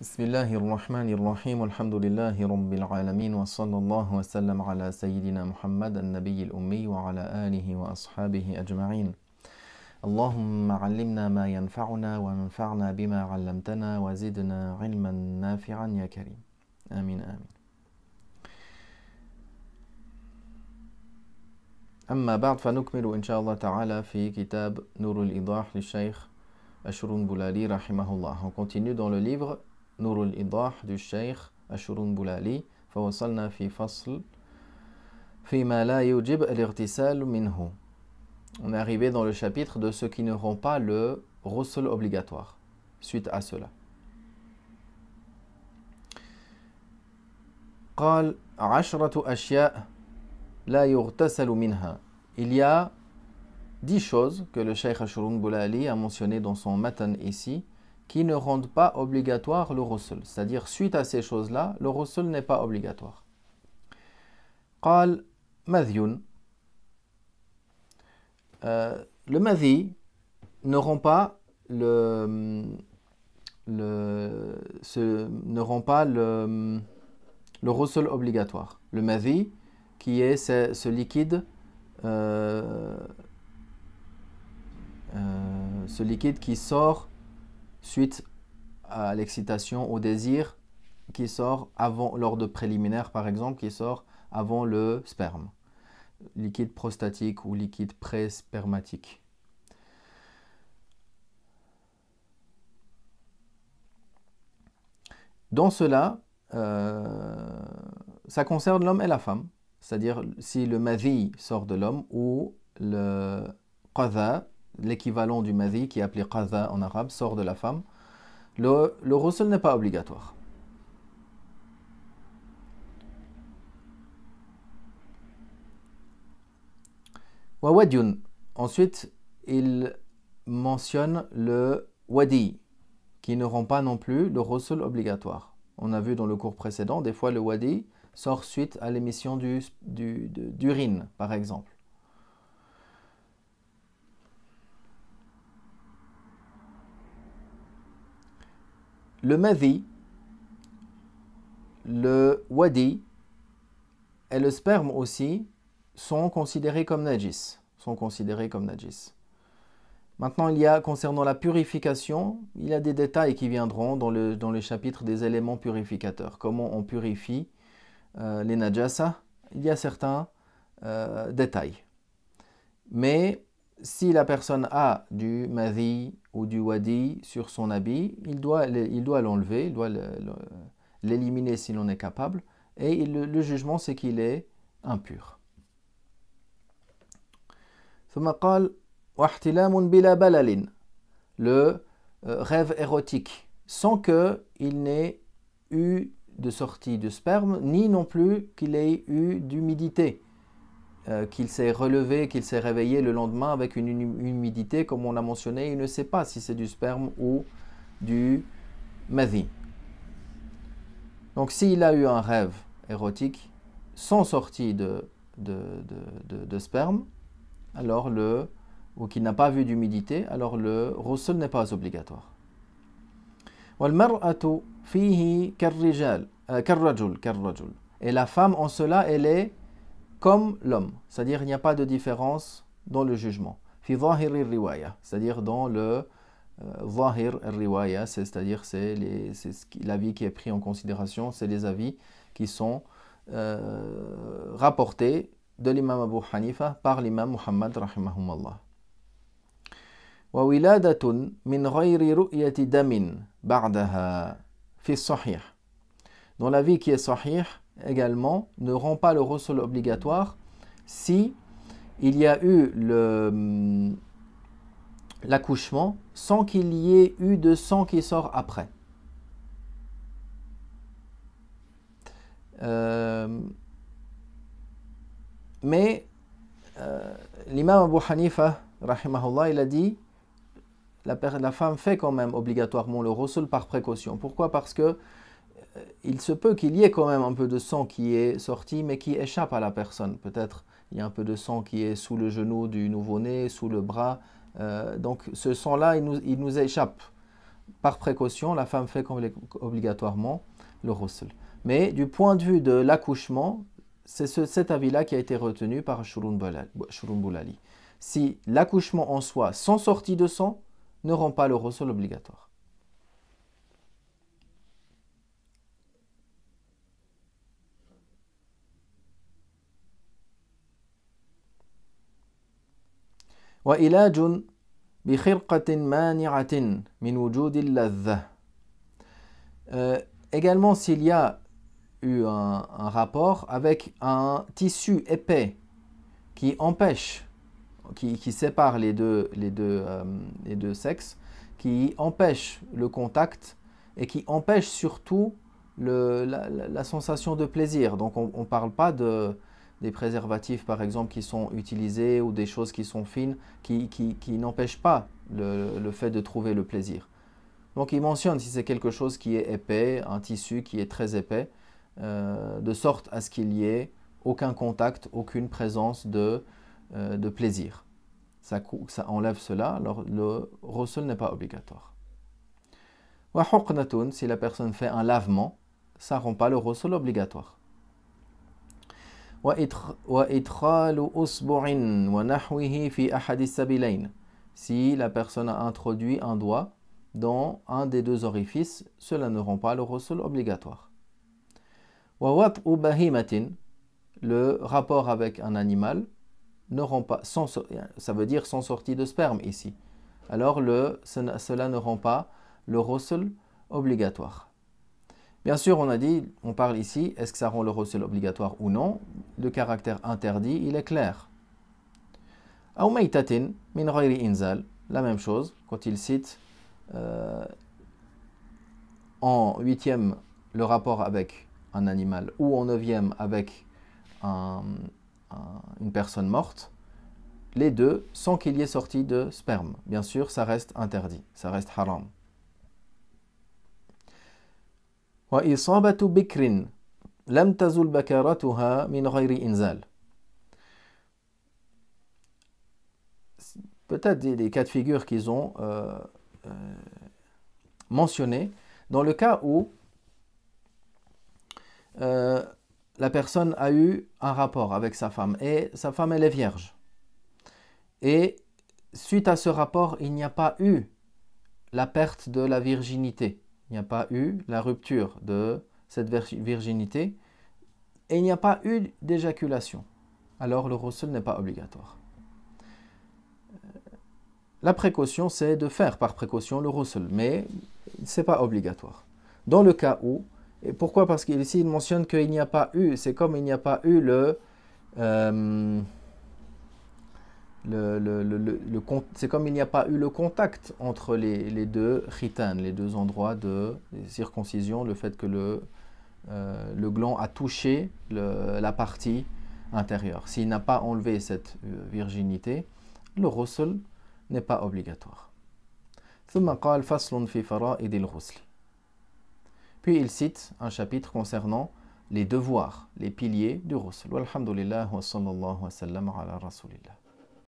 بسم الله الرحمن الرحيم والحمد لله رب العالمين وصلى الله وسلم على سيدنا محمد النبي الأمي وعلى آله وأصحابه أجمعين. اللهم علمنا ما ينفعنا وانفعنا بما علمتنا وزدنا علما نافعا يا كريم. آمين آمين. أما بعد فنكمل إن شاء الله تعالى في كتاب نور الإيضاح للشيخ Ashurun Boulali rahimahullah. On continue dans le livre نور الإيضاح du Cheikh Ashurun Boulali. فوصلنا في فصل فيما لا يوجب الاغتسال منه. On est arrivé dans le chapitre de ceux qui ne rend pas le ghusl obligatoire. Suite à cela. قال 10 أشياء لا يغتسل منها. Il y a 10 choses que le Cheikh Ashurun Boulali a mentionnées dans son matan ici, qui ne rendent pas obligatoire le ghusl. C'est-à-dire, suite à ces choses-là, le ghusl n'est pas obligatoire. قال مذي. Le madhi ne rend pas le ghusl obligatoire. Le madhi, qui est ce liquide qui sort suite à l'excitation, au désir, qui sort avant, lors de préliminaires par exemple, qui sort avant le sperme. Liquide prostatique ou liquide pré-spermatique. Dans cela, ça concerne l'homme et la femme. C'est-à-dire si le madhi sort de l'homme ou le qadha, l'équivalent du madhi qui est appelé qadha en arabe, sort de la femme, le ghusl n'est pas obligatoire. Wa wadyun. Ensuite, il mentionne le wadi, qui ne rend pas non plus le ghusl obligatoire. On a vu dans le cours précédent, des fois le wadi sort suite à l'émission d'urine, par exemple. Le madhi, le wadi et le sperme aussi sont considérés comme najis. Maintenant, il y a, concernant la purification, il y a des détails qui viendront dans le chapitre des éléments purificateurs. Comment on purifie les najasa, il y a certains détails. Mais si la personne a du madhi ou du wadi sur son habit, il doit l'enlever, il doit l'éliminer si l'on est capable. Et le jugement, c'est qu'il est impur. ثم قال واحتلام بلا بلل. Le rêve érotique, sans qu'il n'ait eu de sortie de sperme, ni non plus qu'il ait eu d'humidité, qu'il s'est relevé, qu'il s'est réveillé le lendemain avec une humidité, comme on a mentionné, il ne sait pas si c'est du sperme ou du madhi. Donc s'il a eu un rêve érotique sans sortie de sperme, alors ou qu'il n'a pas vu d'humidité, alors le ghusl n'est pas obligatoire. وَالْمَرْأَةُ فِيهِ كَالرَّجُلِ. Et la femme en cela, elle est comme l'homme, c'est-à-dire il n'y a pas de différence dans le jugement. في ظاهر الرواية, c'est-à-dire dans le ظاهر الرواية, c'est-à-dire c'est l'avis qui est pris en considération, c'est les avis qui sont rapportés de l'imam Abu Hanifa par l'imam Muhammad rahimahumallah. وَوِلَادَةٌ مِنْ غَيْرِ رُؤْيَةِ دَمٍ بَعْدَهَا فِي الصَّحِيحِ. Dans l'avis qui est sahih, également, ne rend pas le ghusl obligatoire si il y a eu l'accouchement sans qu'il y ait eu de sang qui sort après. Mais l'imam Abu Hanifa, rahimahullah, il a dit la femme fait quand même obligatoirement le ghusl par précaution. Pourquoi? Parce que il se peut qu'il y ait quand même un peu de sang qui est sorti, mais qui échappe à la personne. Peut-être il y a un peu de sang qui est sous le genou du nouveau-né, sous le bras. Donc ce sang-là, il nous échappe. par précaution, la femme fait obligatoirement le ghusl. Mais du point de vue de l'accouchement, c'est cet avis-là qui a été retenu par Shurun Boulali. Si l'accouchement en soi, sans sortie de sang, ne rend pas le ghusl obligatoire. وَإِلَاجٌ بِخِرْقَةٍ مَانِعَةٍ مِنْ وُجُودِ اللَّذَّةِ. Également, s'il y a eu un rapport avec un tissu épais qui empêche, qui sépare les deux sexes, qui empêche le contact et qui empêche surtout la sensation de plaisir. Donc on ne parle pas des préservatifs par exemple qui sont utilisés ou des choses qui sont fines, qui n'empêchent pas le fait de trouver le plaisir. Donc il mentionne si c'est quelque chose qui est épais, un tissu qui est très épais, de sorte à ce qu'il y ait aucun contact, aucune présence de plaisir. Ça enlève cela, alors le ghusl n'est pas obligatoire. Wa huqnatun, si la personne fait un lavement, ça ne rend pas le ghusl obligatoire. Wa idkhalu usbu'in wa nahwihi fi ahadi sabilayn, si la personne a introduit un doigt dans un des deux orifices, cela ne rend pas le ghusl obligatoire. Wa wat'u bahimatin, le rapport avec un animal ne rend pas, ça veut dire sans sortie de sperme ici. Alors cela ne rend pas le ghusl obligatoire. Bien sûr, on parle ici, est-ce que ça rend le ghusl obligatoire ou non? Le caractère interdit, il est clair. Aw maytatin min ghayri inzal, la même chose, quand il cite en 8e le rapport avec un animal ou en 9e avec une personne morte, les deux sans qu'il y ait sorti de sperme. Bien sûr, ça reste interdit, ça reste haram. Wa isabatu bikrin lam tazul bakaratuha min ghayri inzal. Peut-être des cas de figure qu'ils ont mentionnés dans le cas où la personne a eu un rapport avec sa femme et sa femme elle est vierge. Et suite à ce rapport, il n'y a pas eu la perte de la virginité. Il n'y a pas eu la rupture de cette virginité. Et il n'y a pas eu d'éjaculation. Alors le ghusl n'est pas obligatoire. La précaution, c'est de faire par précaution le ghusl, mais ce n'est pas obligatoire. Dans le cas où, et pourquoi? Parce qu'ici il mentionne qu'il n'y a pas eu, c'est comme il n'y a pas eu c'est comme il n'y a pas eu le contact entre les deux khitan, les deux endroits de circoncision, le fait que le gland a touché la partie intérieure. S'il n'a pas enlevé cette virginité, le ghusl n'est pas obligatoire. ثم قال فصل في فرائض الغسل. Puis il cite un chapitre concernant les devoirs, les piliers du ghusl. Walhamdulillah wa sallallahu wa sallam ala rasulillah.